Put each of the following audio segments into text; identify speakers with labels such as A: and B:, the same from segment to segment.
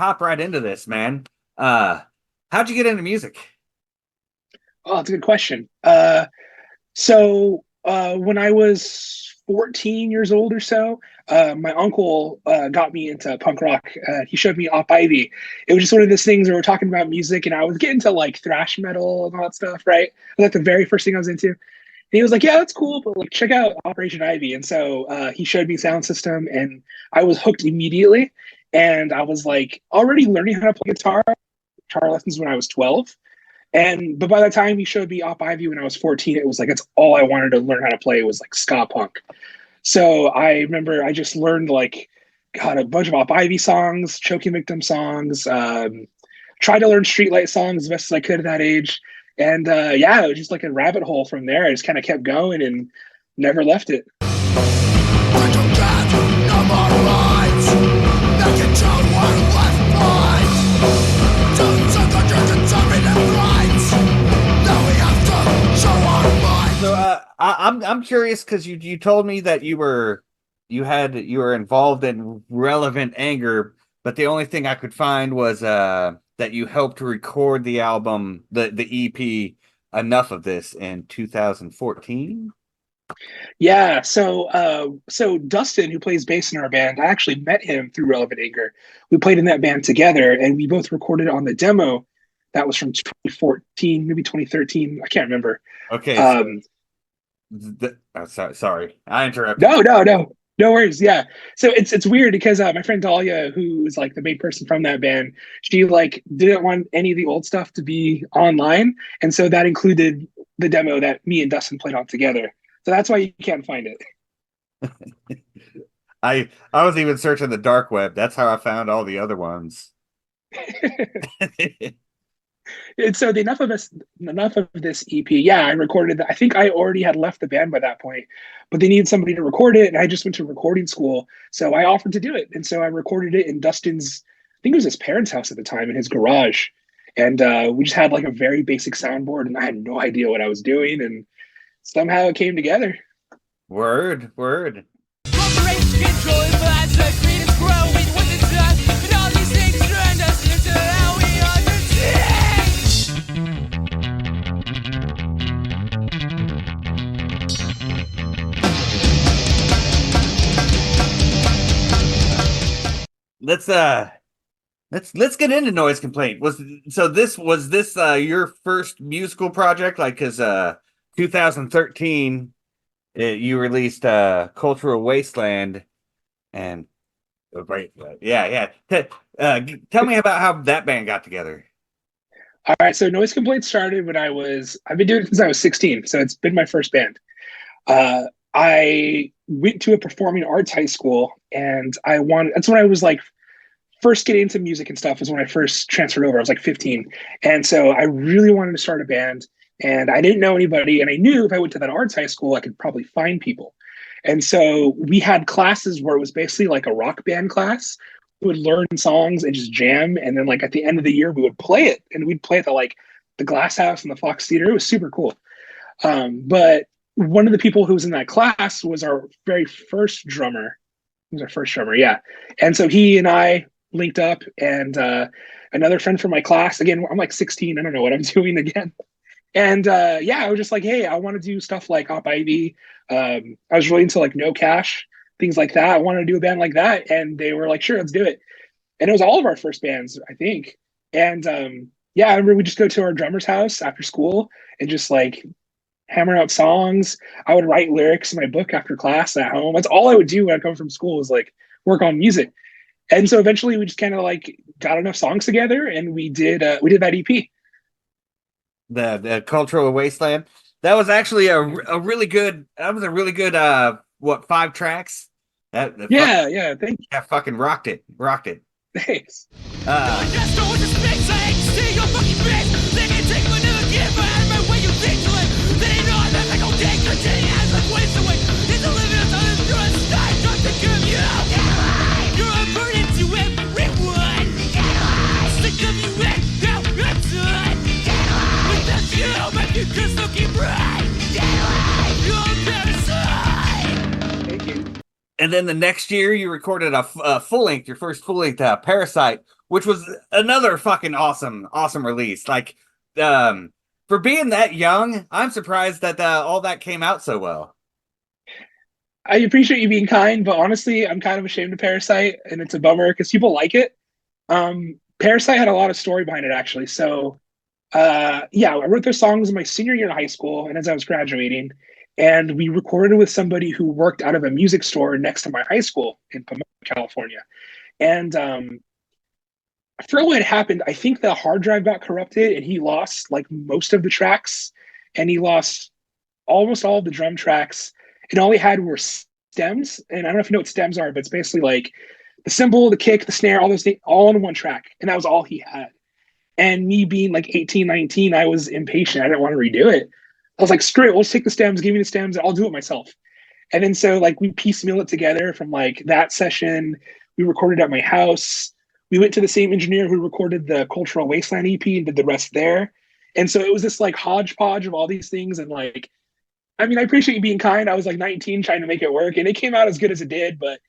A: hop right into this, man. How'd you get into music?
B: Oh, that's a good question. When I was 14 years old or so, my uncle got me into punk rock. He showed me Op Ivy. It was just one of those things where we're talking about music, and I was getting to like thrash metal and all that stuff, right? It was like the very first thing I was into. And he was like, "Yeah, that's cool, but like check out Operation Ivy." And so he showed me sound system, and I was hooked immediately. And I was like already learning how to play guitar lessons when I was 12. But by the time he showed me Op Ivy when I was 14, it was like that's all I wanted to learn how to play was like ska punk. So I remember I just learned like got a bunch of Op Ivy songs, Choking Victim songs, tried to learn Streetlight songs as best as I could at that age. And yeah, it was just like a rabbit hole from there. I just kind of kept going and never left it.
A: So I'm curious because you told me that you were involved in Relevant Anger, but the only thing I could find was that you helped record the album, the EP, Enough of This in 2014.
B: Yeah, so Dustin, who plays bass in our band, I actually met him through Relevant Anger. We played in that band together, and we both recorded on the demo that was from 2014, maybe 2013. I can't remember.
A: Okay, so
B: Um,
A: sorry, I interrupted.
B: no worries. Yeah, so it's weird because my friend Dahlia, who is like the main person from that band, she like didn't want any of the old stuff to be online, and so that included the demo that me and Dustin played on together. So that's why you can't find it.
A: I was even searching the dark web. That's how I found all the other ones.
B: And so the enough of this EP. Yeah, I recorded that. I think I already had left the band by that point, but they needed somebody to record it, and I just went to recording school, so I offered to do it, and so I recorded it in Dustin's. I think it was his parents' house at the time in his garage, and we just had like a very basic soundboard, and I had no idea what I was doing, and somehow it came together.
A: Word, word. Let's let's get into Noise Complaint. Was this your first musical project? Like, cause 2013 you released Cultural Wasteland and right, yeah. Tell me about how that band got together.
B: All right, so Noise Complaint started when I've been doing it since I was 16, so it's been my first band. I went to a performing arts high school, and that's when I was like first getting into music and stuff, was when I first transferred over. I was like 15. And so I really wanted to start a band, and I didn't know anybody. And I knew if I went to that arts high school, I could probably find people. And so we had classes where it was basically like a rock band class. We would learn songs and just jam. And then like at the end of the year, we would play it, and we'd play at the Glass House and the Fox Theater. It was super cool. But one of the people who was in that class was our very first drummer. He was our first drummer, yeah. And so he and I linked up, and another friend from my class. Again, I'm like 16. I don't know what I'm doing again. And yeah, I was just like, hey, I want to do stuff like Op Ivy. I was really into like No Cash, things like that. I wanted to do a band like that. And they were like, sure, let's do it. And it was all of our first bands, I think. And yeah, I remember we just go to our drummer's house after school and just like hammer out songs. I would write lyrics in my book after class at home. That's all I would do when I come from school, was like work on music. And so eventually we just kind of like got enough songs together, and we did that EP.
A: The Cultural Wasteland. That was actually a really good. That was a really good. What, 5 tracks?
B: Yeah. Thank you.
A: That fucking rocked it.
B: Thanks.
A: And then the next year, you recorded a full length, your first full length, Parasite, which was another fucking awesome release. Like, um, for being that young, I'm surprised that all that came out so well.
B: I appreciate you being kind, but honestly, I'm kind of ashamed of Parasite, and it's a bummer because people like it. Parasite had a lot of story behind it, actually. So, yeah, I wrote those songs in my senior year in high school, and as I was graduating, and we recorded with somebody who worked out of a music store next to my high school in Pomona, California. And I forget what had happened. I think the hard drive got corrupted, and he lost like most of the tracks, and he lost almost all of the drum tracks, and all he had were stems. And I don't know if you know what stems are, but it's basically like the cymbal, the kick, the snare, all those things, all in one track. And that was all he had. And me being like 18, 19, I was impatient. I didn't want to redo it. I was like, screw it, let's take the stems, give me the stems, I'll do it myself. And then so like we piecemeal it together from like that session. We recorded at my house. We went to the same engineer who recorded the Cultural Wasteland EP and did the rest there. And so it was this like hodgepodge of all these things. And like, I mean, I appreciate you being kind. I was like 19 trying to make it work, and it came out as good as it did. But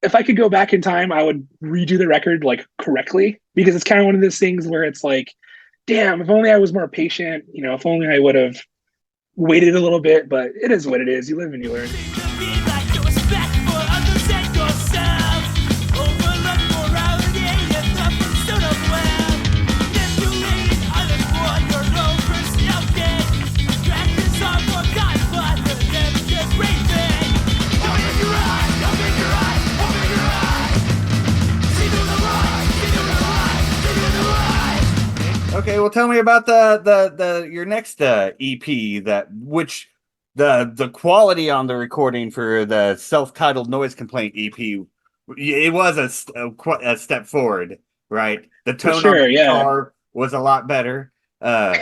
B: if I could go back in time, I would redo the record like correctly, because it's kind of one of those things where it's like, damn, if only I was more patient, if only I would have waited a little bit. But it is what it is. You live and you learn.
A: Okay, well, tell me about the your next EP, that which the quality on the recording for the self-titled Noise Complaint EP, it was a step forward, right? The
B: For
A: tone on the
B: sure. Yeah.
A: guitar was a lot better. Uh,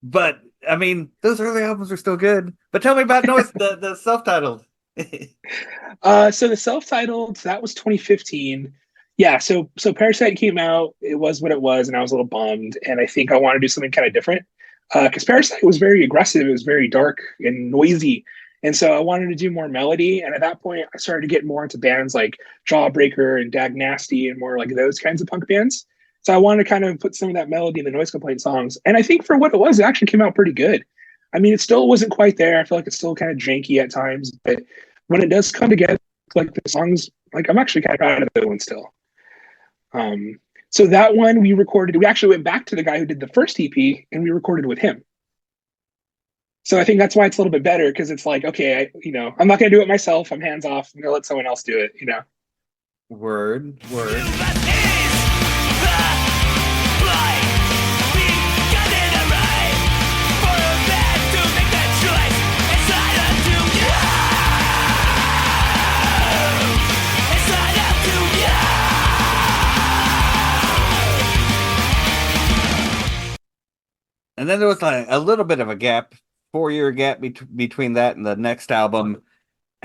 A: but I mean, those early albums are still good. But tell me about Noise, the self-titled.
B: So the self-titled, that was 2015. Yeah, so Parasite came out, it was what it was, and I was a little bummed. And I think I want to do something kind of different. Because Parasite was very aggressive, it was very dark and noisy. And so I wanted to do more melody. And at that point, I started to get more into bands like Jawbreaker and Dag Nasty and more like those kinds of punk bands. So I wanted to kind of put some of that melody in the Noise Complaint songs. And I think for what it was, it actually came out pretty good. I mean, it still wasn't quite there. I feel like it's still kind of janky at times, but when it does come together, like the songs, like I'm actually kind of proud of the one still. Um, so that one we recorded. We actually went back to the guy who did the first EP and we recorded with him. So I think that's why it's a little bit better, because it's like, okay, I'm not going to do it myself. I'm hands off. I'm going to let someone else do it.
A: Word. And then there was like a little bit of a gap, 4 year gap between that and the next album,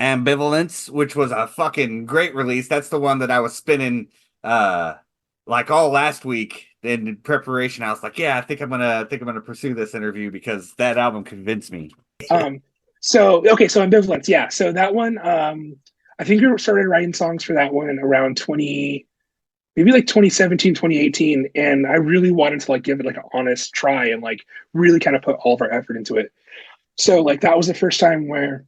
A: Ambivalence, which was a fucking great release. That's the one that I was spinning like all last week in preparation. I was like, yeah, I think I'm gonna pursue this interview because that album convinced me.
B: Um, so Ambivalence, yeah. So that one, I think we started writing songs for that one around 20, maybe like 2017, 2018. And I really wanted to like give it like an honest try and like really kind of put all of our effort into it. So like that was the first time where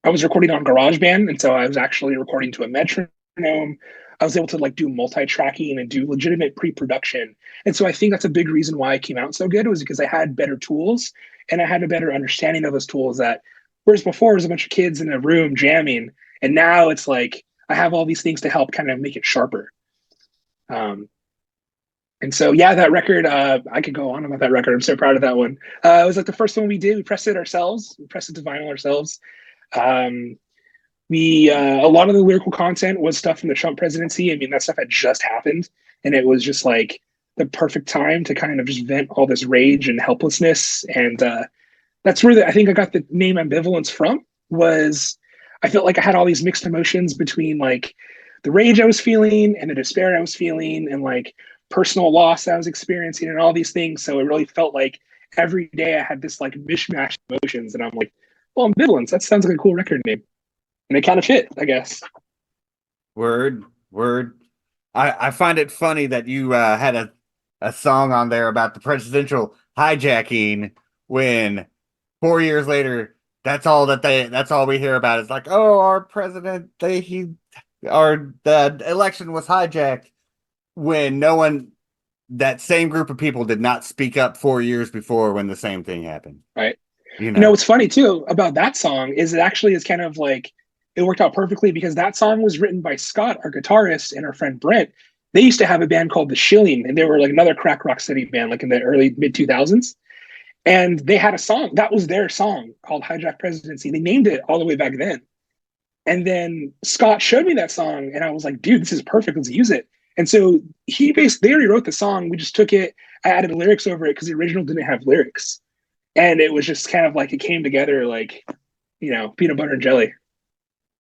B: I was recording on GarageBand. And so I was actually recording to a metronome. I was able to like do multi-tracking and do legitimate pre-production. And so I think that's a big reason why it came out so good, was because I had better tools and I had a better understanding of those tools, that whereas before it was a bunch of kids in a room jamming. And now it's like I have all these things to help kind of make it sharper. Um, and so, yeah, that record, I could go on about that record. I'm so proud of that one. It was like the first one we did. We pressed it ourselves. We pressed it to vinyl ourselves. Um, we A lot of the lyrical content was stuff from the Trump presidency. I mean, that stuff had just happened, and it was just like the perfect time to kind of just vent all this rage and helplessness. And that's where I think I got the name Ambivalence from. Was I felt like I had all these mixed emotions between like the rage I was feeling and the despair I was feeling and like personal loss I was experiencing and all these things. So it really felt like every day I had this like mishmash of emotions, and I'm like, well, Ambivalence, that sounds like a cool record name. And it kind of fit, I guess.
A: Word. I find it funny that you had a song on there about the presidential hijacking when 4 years later, that's all we hear about. It's like, oh, our president, our the election was hijacked when no one, that same group of people did not speak up 4 years before when the same thing happened.
B: Right.
A: You
B: You know
A: know,
B: what's funny too about that song is it actually is kind of like it worked out perfectly because that song was written by Scott, our guitarist, and our friend Brent. They used to have a band called The Shilling, and they were like another crack rock city band, like in the early mid 2000s. And they had a song that was their song called Hijack Presidency. They named it all the way back then. And then Scott showed me that song, and I was like, dude, this is perfect. Let's use it. And so they already wrote the song. We just took it, I added lyrics over it because the original didn't have lyrics. And it was just kind of like it came together like, peanut butter and jelly.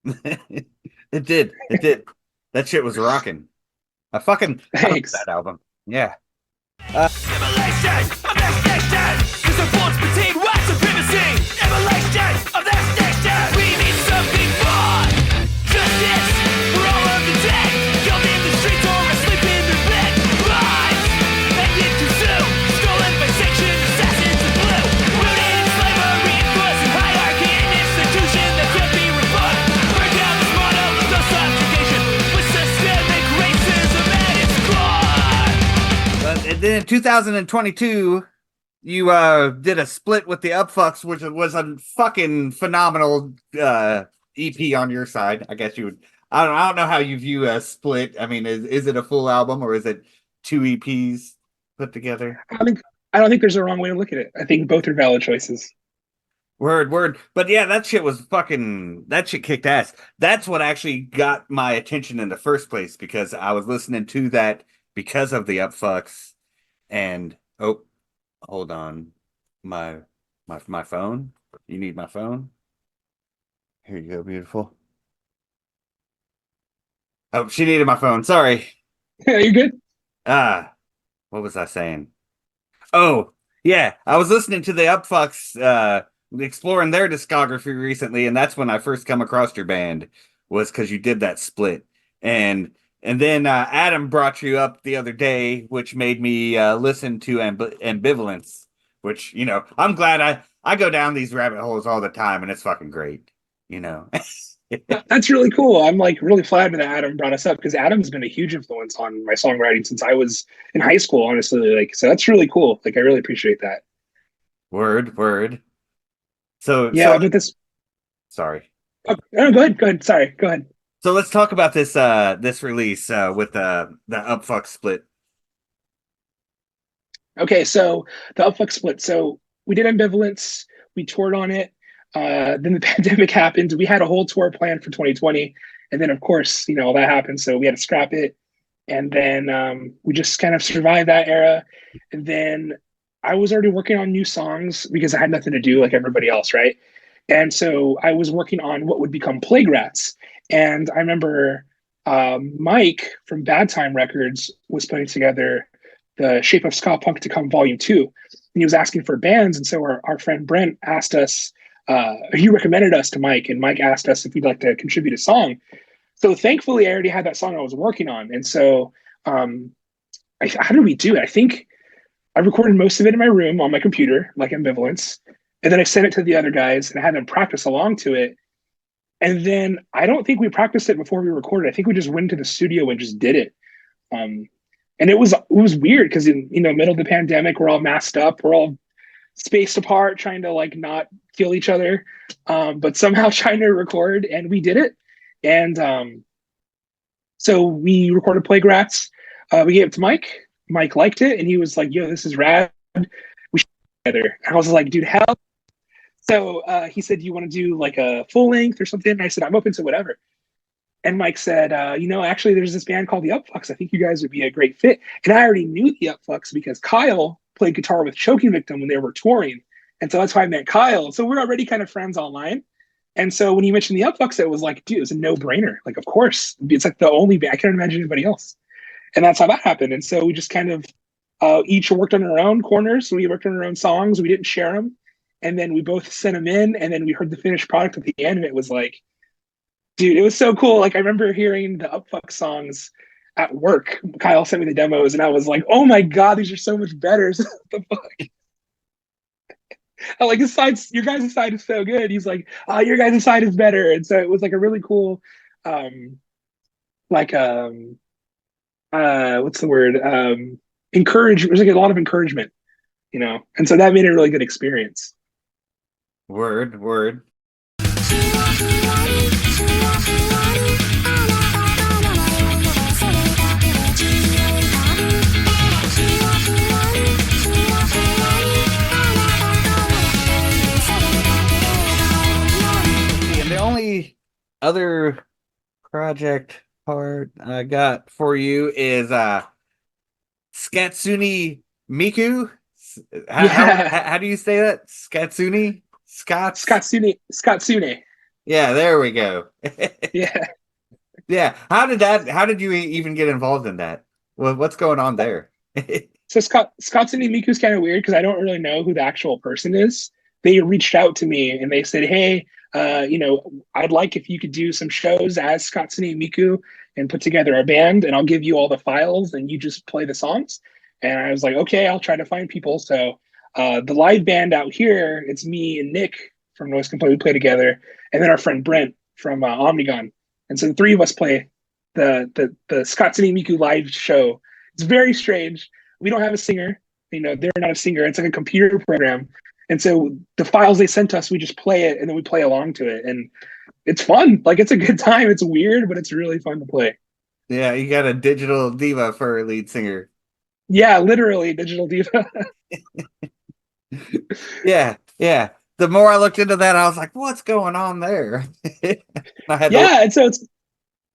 A: it did. It did. That shit was rocking. I love
B: Thanks.
A: that album. Yeah.
C: Evolution of this nation is a force between white supremacy. Evolution of this nation. We need something more. Justice for all of the dead. Killed in the streets or asleep in their bed. Lives ended too soon. Stolen by sanctioned assassins in blue. Rooted in slavery, enforcing hierarchy, an institution that can't be reformed. Burn down this model of the subjugation with systemic racism at its core.
A: And then in 2022, you did a split with the Upfucks, which was a fucking phenomenal EP on your side. I guess you would. I don't know how you view a split. I mean, is it a full album or is it two EPs put together?
B: I don't think there's a wrong way to look at it. I think both are valid choices.
A: Word, word. But yeah, that shit kicked ass. That's what actually got my attention in the first place because I was listening to that because of the Upfucks. And oh, hold on. My phone. You need my phone? Here you go, beautiful. Oh, she needed my phone. Sorry.
B: Yeah, you're good.
A: Ah, what was I saying? Oh, yeah. I was listening to the Upfucks exploring their discography recently, and that's when I first come across your band, was because you did that split. And then Adam brought you up the other day, which made me listen to Ambivalence, which, I'm glad I go down these rabbit holes all the time, and it's fucking great, you know.
B: That's really cool. I'm like really flattered that Adam brought us up because Adam's been a huge influence on my songwriting since I was in high school, honestly. Like, so that's really cool. Like, I really appreciate that.
A: Word, word. So
B: Yeah, but this,
A: sorry.
B: oh, no, go ahead. Go ahead. Sorry. Go ahead.
A: So let's talk about this release with the Upfuck split.
B: Okay, so the Upfuck split. So we did Ambivalence. We toured on it. Then the pandemic happened. We had a whole tour planned for 2020, and then of course, all that happened. So we had to scrap it, and then we just kind of survived that era. And then I was already working on new songs because I had nothing to do like everybody else, right? And so I was working on what would become Plague Rats. And I remember Mike from Bad Time Records was putting together the Shape of Ska Punk to Come Volume 2. And he was asking for bands. And so our friend Brent asked us, he recommended us to Mike, and Mike asked us if we'd like to contribute a song. So thankfully, I already had that song I was working on. And so how did we do it? I think I recorded most of it in my room on my computer, like Ambivalence. And then I sent it to the other guys and I had them practice along to it. And then I don't think we practiced it before we recorded. I think we just went to the studio and just did it. Um, and it was weird because in middle of the pandemic, we're all masked up, we're all spaced apart, trying to like not kill each other, but somehow trying to record, and we did it. And so we recorded Plague Rats. We gave it to Mike. Mike liked it, and he was like, "Yo, this is rad. We should do it together." And I was like, "Dude, hell." So he said, "You want to do like a full length or something?" And I said, "I'm open to whatever." And Mike said, actually, there's this band called the Upfucks. I think you guys would be a great fit. And I already knew the Upfucks because Kyle played guitar with Choking Victim when they were touring. And so that's how I met Kyle. So we're already kind of friends online. And so when you mentioned the Upfucks, it was like, dude, it was a no-brainer. Like, of course. It's like the only band. I can't imagine anybody else. And that's how that happened. And so we just kind of each worked on our own corners. So we worked on our own songs. We didn't share them. And then we both sent them in. And then we heard the finished product at the end. And it was like, dude, it was so cool. Like I remember hearing the Upfuck songs at work, Kyle sent me the demos, and I was like, "Oh my god, these are so much better!" What the fuck? I'm like, your guys' side is so good. He's like, "Oh, your guys' side is better," and so it was like a really cool, um, like what's the word? Encourage. There's like a lot of encouragement, and so that made it a really good experience.
A: Word, word. And the only other project part I got for you is Skatsuni Miku.
B: Yeah,
A: How do you say that? Skatsuni? Scots?
B: Scott Sune.
A: Yeah, there we go.
B: Yeah.
A: Yeah. How did you even get involved in that? What's going on there?
B: So Scott Sune Miku's kind of weird because I don't really know who the actual person is. They reached out to me and they said, "Hey, I'd like if you could do some shows as Scott Sune Miku and put together a band, and I'll give you all the files and you just play the songs." And I was like, "Okay, I'll try to find people." So the live band out here, it's me and Nick from Noise Complaint. We play together, and then our friend Brent from Omnigon. And so the three of us play the Scott Sune Miku live show. It's very strange. We don't have a singer. They're not a singer. It's like a computer program. And so the files they sent us, we just play it and then we play along to it. And it's fun. Like, it's a good time. It's weird, but it's really fun to play.
A: Yeah, you got a digital diva for a lead singer.
B: Yeah, literally Digital Diva.
A: Yeah, yeah. The more I looked into that, I was like, "What's going on there?" I had to look,
B: Yeah. And so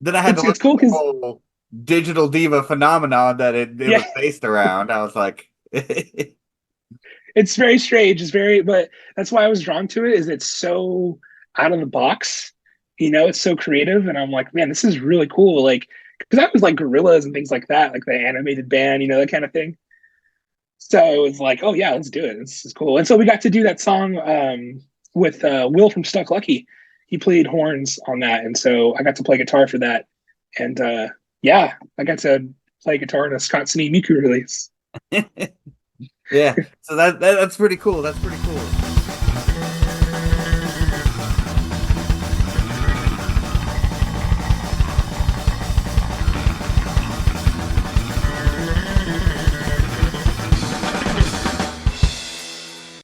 A: then I had to
B: it's
A: look
B: cool
A: at the
B: because,
A: whole digital diva phenomenon that it was
B: yeah,
A: based around. I was like,
B: it's very strange. But that's why I was drawn to it, is it's so out of the box. It's so creative. And I'm like, man, this is really cool. Like, because I was like Gorillas and things like that, like the animated band, that kind of thing. So it was like, oh yeah, let's do it. This is cool. And so we got to do that song with Will from Stuck Lucky. He played horns on that, and so I got to play guitar for that. And yeah, I got to play guitar in a Scott Sune Miku release.
A: yeah. So that's pretty cool. That's pretty cool.